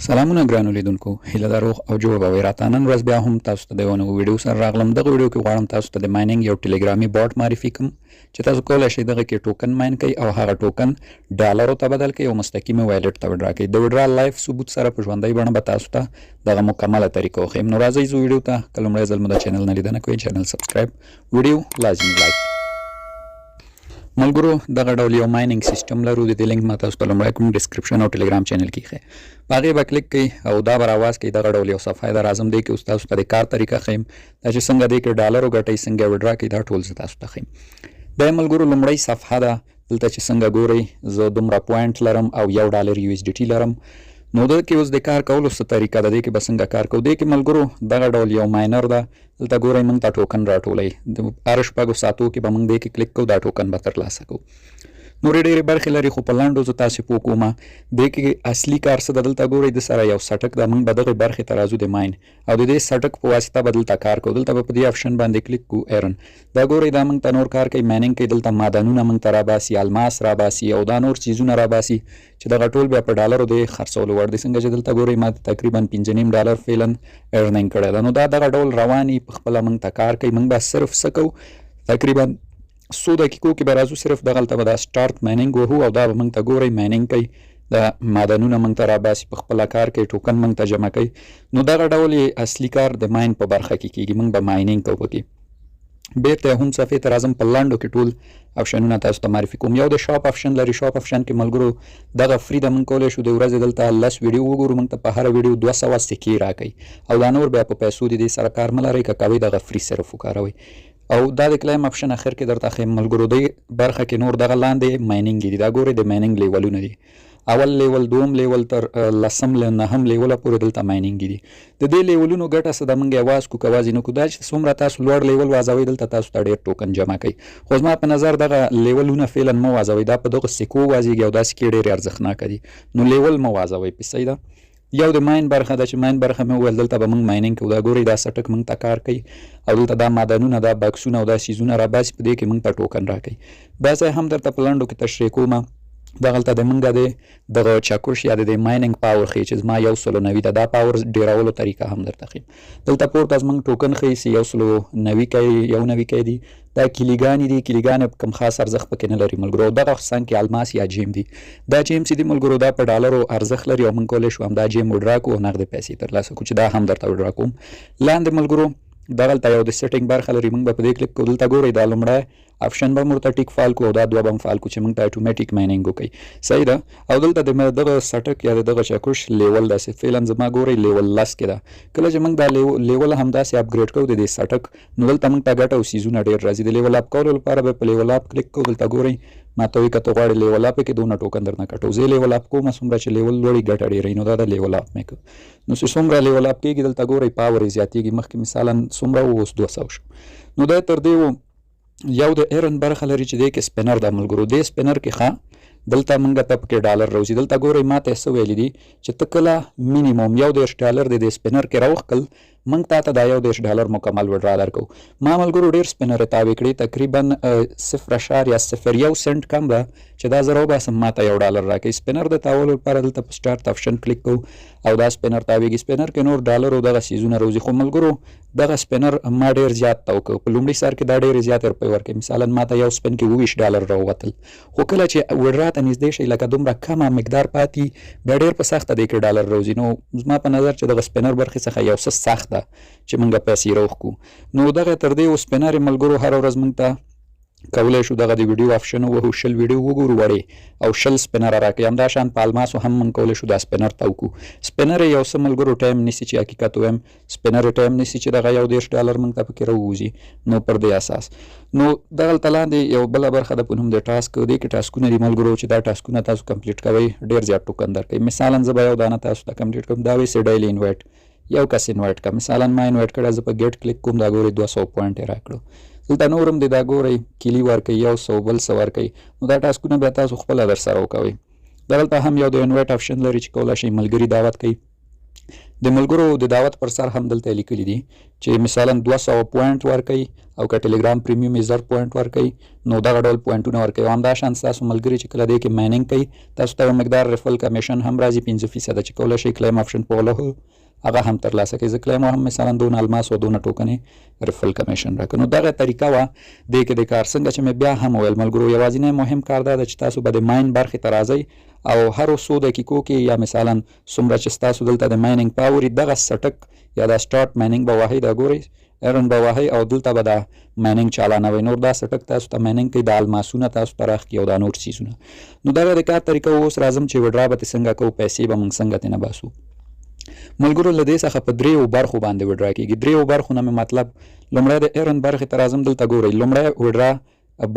سلامونه ګرانو لیدونکو، هیله ده روغ او جوړ به وئ. راته نن ورځ بیا هم تاسو ته د یوه نوي ویډیو سره راغلم. دغه ویډیو کې غواړم تاسو ته د مایننګ یو ټیلیګرامي بوټ معرفي کړم چې تاسو کولی شئ دغه کې ټوکن ماین کړئ او هغه ټوکن ډالرو ته بدل کړئ او مستقیمه وایلټ ته وډرا کړئ. د وډرا لایف ثبوت سره په ژوندۍ بڼه به تاسو ته دغه مکمله طریقه وښیم. نو راځئ زه ویډیو ته که لومړی ځل مو د چینل نه لیدنه کوئ، چینل سبسکرایب، ویډیو لازمي لایک. ملګرو دغه ډول یو مایننګ سیستم لرو، د دې لینک ما تاسو ته لومړی کوم ډسکرپشن او ټیلیګرام چینل کې ښیي، په هغې به کلیک کوئ او دا به راواز کوي. دغه ډول یو صفحه ده، راځم دی کې اوس تاسو ته د کار طریقه ښیم، دا چې څنګه دی کې ډالر وګټئ، څنګه یې وډرا کوئ، دا ټول زه تاسو ته ښیم. دا یې ملګرو لومړی صفحه ده. دلته چې څنګه ګورئ زه دومره پوینټ لرم او $1 USDT لرم. نو دلته کې اوس د کار کولو څه طریقه ده، دې کې به څنګه کار کوو. دې کې ملګرو دغه ډول یو ماینر ده، دلته ګورئ موږ ته ټوکن راټولوي. د هر شپږو ساعتو کې به موږ دې کې کلیک کوو، دا ټوکن به ترلاسه کوو. نورې ډېرې برخې لري خو په لنډو زه تاسې پوه کوم. دې کې اصلي کار څه ده، دلته ګورئ د سره یو سټک ده، موږ به دغې برخې ته راځو د ماین او د دې سټک په واسطه به دلته کار کوو. دلته به په دې آپشن باندې کلیک کوو ایرن. دا ګورئ دا موږ ته نور کار کوي، مایننګ کوي. دلته معدنونه موږ ته راباسي، الماس راباسي او دا نور څیزونه راباسي چې دغه ټول بیا په ډالرو د خرڅولو وړ دي. څنګه چې دلته ګورئ ما تقریبا $5.5 فعلا ارنینګ کړی ده. نو دا دغه ډول رواني په خپله موږ ته کار کوي. موږ به صرف څه کوو، تقریبا 100 دقیقو کې به راځو، صرف دغلته به دا سټارټ مایننګ وهو او دا به موږ ته ګورئ مایننګ کوي، دا معدنونه موږ ته راباسي، په خپله کار کوي، ټوکن موږ ته جمع کوي. نو دغه ډول یې اصلي کار د ماین په برخه کې کېږي، موږ به مایننګ کوو پکې. بیرته هم صفحې ته راځم، په لنډو کې ټول آپشنونه تاسو ته معرفي کوم. یو د شاپ آپشن لري، شاپ آپشن کې ملګرو دغه فری ده، موږ کولی شو د ورځې دلته 10 ویډیو وګورو، موږ ته په هره ویډیو 200 سکې راکوي او دا نور بیا په پیسو د دې سره کار مه لرئ، که کوئ دغه فری صرف وکاروئ. او دا د کلایم آپشن اخر کې درته ښیم ملګرو. دې برخه کې نور دغه لاندې مایننګ دي، دا ګورئ د مایننګ لیولونه دي، اول لیول، دوم لیول تر 10م 9م لیوله پورې دلته مایننګ دي. د دې لیولونو ګټه څه ده، موږ یې واز کوو که واز یې نه کوو، دا چې څومره تاسو لوړ لیول وازوئ دلته تاسو ته ډېر ټوکن جمع کوي. خو زما په نظر دغه لیولونه فعلا مه وازوئ، دا په دغه سکو وازیږي او دا سکې ډېرې ارزښتناکه دي، نو لیول مه وازوئ پې. صحیح ده. یو د ماین برخه ده چې ماین برخه مې وویل دلته به موږ مایننګ کوو. دا ګورئ دا سټک موږ ته کار کوي او دلته دا معدنونه، دا بکسونه او دا سیزونه راباسي، په دې کې موږ ته ټوکن راکوي. دا ځای هم درته په لنډو کې تشریح کوم. دغلته د موږ دغه چکش یا د مایننګ پاور ښیي چې زما 190 ده، دا پاور ډیرولو طریقه هم درته ښیم. دلته پورته زموږ ټوکن ښیي چې 190 کې دي، دا کیلیګانې دي، کیلیګانې کوم خاص ارزښت پکې نه لري ملګرو. او دغه څنګ کې الماس یا جیم دي، دا جیم چې دي ملګرو دا په ډالرو ارزښت لري او موږ کولی شو همدا جیم وډرا کړو او نغدې پیسې ترلاسه کړو، چې دا هم درته وډرا کوم. لاندې ملګرو دغلته یو د سیټینګ برخه لري، موږ به په دې کلیک کوو. دلته ګورئ دا لومړی آپشن به ورته ټیک فعال کړو او دا دوه به هم فعال کړو چې موږ ته اټومیټیک مایننګ وکړي. صحیح ده. او دلته د دغه سټک یا دغه چکش لیول داسې فعلا زما ګورئ لیول 10 کې ده. کله چې موږ دا لیول همداسې اپګریډ کوو د دې سټک، نو دلته موږ ته ګټه او سیزونه ډېر راځي. د لیول اپ کولو لپاره به په لیول اپ کلیک کوو. دلته ګورئ ما ته وایي که ته غواړې لیول اپ کې دونه ټوکن درنه کټو. زه لیول اپ کوم، څومره چې لیول لوړي ګټه ډېره وي، نو دا د لیول اپ مې کوو. نو چې څومره لیول اپ کېږي دلته ګورئ پاور یې زیاتېږي، مخکې مثالا څومره و اوس 200 شو. نو دا تر دې و یو د ایرن برخه لري چې دی کې سپینر ده ملګرو. دې سپینر کې ښه دلته موږ ته پکې ډالر راوځي. دلته ګورئ ما ته څه ویلي دي چې ته کله مینیموم $1 د دې سپینر کې راوښکل، موږ ته دا $1 مکمل وډرا درکوو. ما ملګرو ډېر سپینرې تابع کړي، تقریبا 0.01 سنټ کم ده چې دا زه راوباسم ما ته $1 راکوي. سپینر د تاولو لپاره دلته په سټارټ آپشن کلیک کوو او دا سپینر تابعېږي. سپینر کې نور ډالر او دغه سیزونه راوځي، خو ملګرو دغه سپینر ما ډېر زیات ته وکړ. په لومړي سر کې دا ډېرې زیاتې روپۍ ورکوي. مثلا ما ته یو سپین کې $20 راووتل، خو کله چې وډرا ته نږدې شئ لکه دومره کمه مقدار پاتې، بیا ډېر په سخته دی کې ډالر راوځي. نو زما په نظر چې دغه سپینر برخې څخه یو څه سخت ده چې موږ پیسې راوښکو. نو دغه تر دې سپینر ملګرو هره ورځ موږ ته کولی شو دغه د ویډیو آپشن ووهو، 100 ویډیو وګورو وړې او 100 سپینر راکوي. همدا شان په الماسو هم موږ کولی شو دا سپینر ته وکړو. سپینر یو څه ملګرو ټایم نیسي چې حقیقت ووایم، سپینر ټایم نیسي چې دغه $1 موږ ته پکې راووځي. نو پر دې اساس نو دغلته لاندې یو بله برخه ده په نوم د ټاسک. دې کې ټاسکونه دي ملګرو چې دا ټاسکونه تاسو کمپلیټ کوئ ډېر زیات ټوکن درکوي. مثلا زه به یو دانه تاسو ته کمپلیټ کوم، دا وایي چې ډیلی انوایټ یو کس انوایټ کړه. مثلا ما انوایټ کړی، زه په ګیټ کلیک کوم، دا ګورئ 200 پوینټ یې راکړو. دلته نور هم دی، دا ګورئ کلي ورکوي 100 بل څه ورکوي. نو دا ټاسکونه بیا تاسو خپله درسره وکوئ. دلته هم یو د انوایټ آپشن لري چې کولی شئ ملګري دعوت کوئ. د ملګرو د دعوت پر سر هم دلته لیکلي دي چې مثلا 200 پوینټ ورکوي او که ټلګرام پریمیوم یې 1000 پوینټ ورکوي نو دغه ډول پوینټونه ورکوي. همدا شان ستاسو ملګري چې کله دی کې مایننګ کوي تاسو ته مقدار ریفل کمیشن هم راځي 5% چې کولی شئ کلیم آپشن په وله هغه هم ترلاسه کوي. زه کلیم هم مثلا دون الماس او دون ټوکنې ریفل کمیشن راکړو. نو دغه طریقه وه دې کې د کار څنګه چې مې بیا هم وویل ملګرو یوازینی مهم کار دا ده چې تاسو به د ماین برخې ته راځئ او هر څو دقیقو کې یا مثلا څومره چې ستاسو دلته د مایننګ پاور دغه سټک یا د سټارټ مایننګ به وهئ دا ګورئ ایرن به وهئ او دلته به دا مایننګ چالانوئ. نور دا سټک تاسو ته مایننګ کوي د الماسونه تاسو ته راښکي او دا نور څیزونه. نو دغه د کار طریقه اوس راځم چې وډرا به څنګه کوو پیسې به موږ څنګه ترېنه باسو. ملګرو له دې څخه په 3 برخو باندې وډرا کېږي. 3 برخو نه مې مطلب لومړی د ایرن برخې ته راځم. دلته ګورئ لومړی وډرا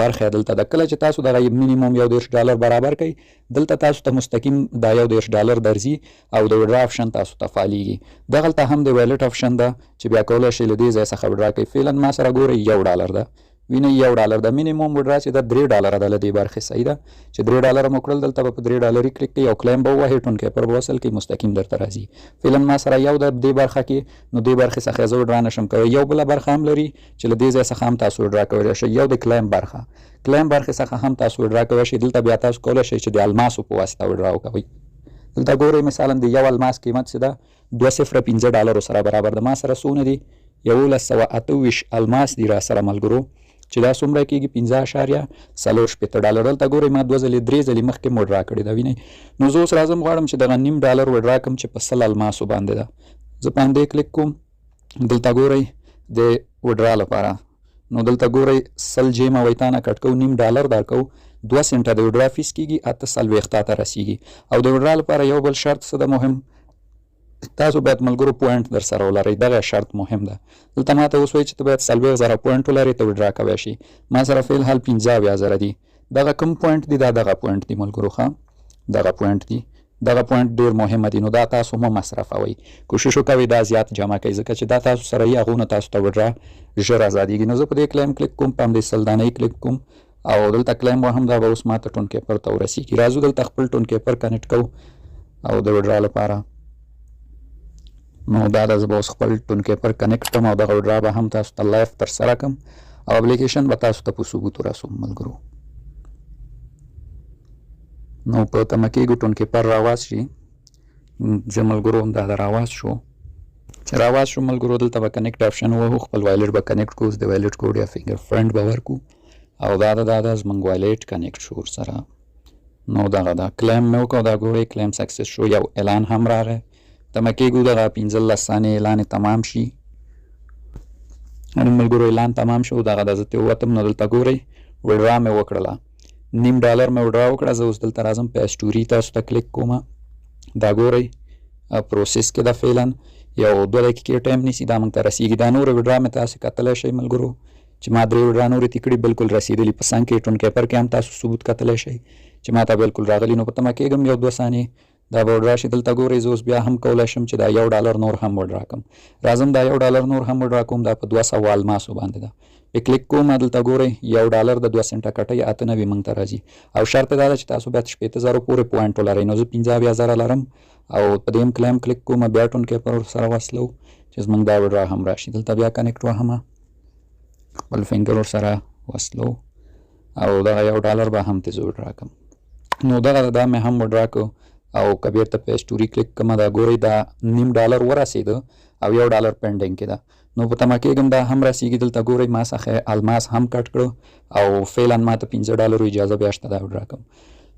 برخه دلته د کله چې تاسو دغه مینیمم $10 برابر کوي دلته تاسو ته مستقیم دا $10 درځي او د وډرا آپشن تاسو ته فعالیږي. دغلته هم د ویلټ آپشن ده چې بیا کولی شئ له دې ځای څخه وډرا کوئ. فعلا ما سره ګورئ $1 ده وینئ $1 د مینیمم وډرا چې ده $3 ده له دې برخې صحیح ده چې $3 مو کړل دلته به په $3 کلیک کوئ او کلیم به ووهئ ټون کیپر به وصل کړئ مستقیم درته راځي. فعلا ما سره یو د دې برخه کې نو دې برخې څخه زه وډرا نشم کوی. یو بله برخه هم لري چې له دې ځای څخه هم تاسو وډرا کولی شئ. یو د کلیم برخه برخې څخه هم تاسو وډرا کولی شئ. دلته بیا تاسو کولی شئ چې د الماسو په واسطه وډرا وکوئ. دلته ګورئ مثلا د یو الماس قیمت چې ده $205 سره برابر ده. ما سره څونه دي 1128 الماس دي را سره ملګرو چې دا څومره کېږي $50.4 دلته ګورئ ما 2 ځلې 3 ځلې مخکې وډرا کړې ده وینئ. نو زه اوس راځم غواړم چې دغه $0.5 وډرا کړم چې په 100 الماسو باندې ده. زه په همدې کلیک کوم دلته ګورئ د وډرا لپاره نو دلته ګورئ 100 جیمه وایي تا نه کټ کوو $0.5 درکوو 2 سنټه د وډرا فیس کېږي 840 ته رسیږي. او د وډرا لپاره یو بل شرط څه ده مهم تاسو باید ملګرو پوینټ در سره ولرئ. دغه شرط مهم ده. دلته ماته اوس وایي چې ته باید 40,000 پوینټ ولرئ ته وډرا کوی شي. ما سره فی الحال 15,000 دي. دغه کوم پوینټ دي دا دغه پوینټ دي ملګرو ښه دغه پوینټ دي. دغه پوینټ ډېر مهمه دي نو دا تاسو مه مصرفوئ. کوشش وکوئ دا زیات جمع کوئ ځکه چې دا تاسو سره یي هغو نه تاسو ته وډرا ژر ازادېږي. نو زه په دې کلیم کلیک کوم په همدې 100 دانۍ کلیک کوم او دلته کلیم وهم دا به اوس ماته ټون کیپر ته ورسېږي. راځو دلته خپل ټون کیپر کنیکټ کوو او د وډرا لپاره نو دا د زه به اوس خپل ټون کیپر کنیکټ کړم او دغه وډرا به هم تاسو ته لایف ترسره کړم او اپلیکیشن به تاسو ته په ثبوت ورسوم ملګرو. نو په تمه کېږو ټون کیپر راواز شي. زه ملګرو دا د راواز شو چې راواز شو ملګرو دلته به کنیکټ آپشن ووهو خپل وایلټ به کنیکټ کړو. د وایلټ کوډ یا فنګر فرنټ به ورکړو او دا د زموږ وایلټ کنیکټ شو ورسره. نو دغه دا کلیم مې وکړو دا ګورئ کلیم سکسس شو. یو اعلان هم راغی. تمه کېږو دغه 15 ثانیې اعلان تمام شي. ملګرو اعلان تمام شو دغه د زه ترې ووتم نو دلته ګورئ وډرا مې وکړله $0.5 مې وډرا وکړه. زه اوس دلته راځم په اسټوري تاسو ته کلیک کوم. دا ګورئ پروسس کې ده فعلا یو 2 دقیقې ټایم نیسي دا موږ ته رسیږي. دا نورې وډرا مې تاسو کتلی شئ ملګرو چې ما 3 وډرا نورې تې کړي بالکل رسېدلي په څنګ کې ټون کیپر کې هم تاسو ثبوت کتلی شئ چې ما ته بالکل راغلي. نو په تمه کېږم 1-2 ثانیې دا به وډرا شي. دلته ګورئ زه اوس بیا هم کولی شم چې دا $1 نور هم وډرا کړم. راځم دا $1 نور هم وډرا کوم. دا په 200 الماسو باندې ده. په کلیک کوم دلته ګورئ $1 د 2 سنټه کټئ 98 موږ ته راځي او شرط دا ده چې تاسو باید 80,000 پورې پوینټ ولرئ. نو زه 15,000 لرم او په دې هم کلیم کلیک کوم بیا ټون کیپر ورسره وصلو چې زموږ دا وډرا هم راشي. دلته بیا کنیکټ وهم خپل فنګر ورسره وصلو او دغه $1 به هم ترې زه وډرا کړم. نو دغه دا مې هم وډرا کړو او که بیرته په اسټوري کلیک کړم دا ګورئ دا $0.5 ورسېده او $1 پینډینګ کې ده. نو په تمه کېږم دا هم رسېږي. دلته ګورئ ما څخه الماس هم کټ کړو او فعلا ما ته $50 اجازه بیا شته دا وډرا کړم.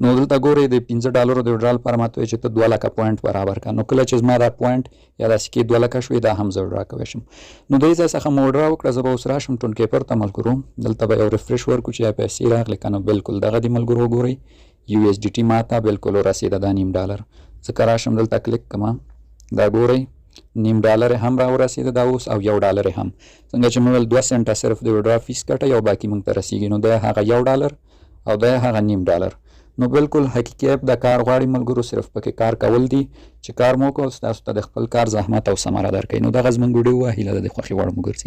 نو دلته ګورئ د $50 د وډرا لپاره ما ته وایي چې ته 2 لکه پوینټ برابر کړه. نو کله چې زما دا پوینټ یا دا سکې 2 لکه شوې دا هم زه وډرا کولی شم. نو دې ځای څخه مو وډرا وکړه. زه به اوس راشم ټون کیپر ته ملګرو. دلته به یو ریفرش ورکړو چې پیسې راغلې که نه. بالکل دغه دي ملګرو ګورئ USDT ما ته بالکل ورسېده دا $0.5. زه که راشم دلته کلیک کړم دا ګورئ $0.5 هم را ورسېده دا اوس او $1 هم څنګه چې مې ویل 2 سنټه صرف د وډرا فیس کټئ او باقي موږ ته رسېږي. نو دا هغه $1 او دا هغه $0.5. نو بالکل حقیقي اپ د کار غواړي ملګرو صرف پکې کار کول دي چې کار مو وکړو تاسو ته د خپل کار زحمت او ثمره درکوي. نو دغه زموږ ویډیو وه هیله ده د خوښې وړ مو ګرځي.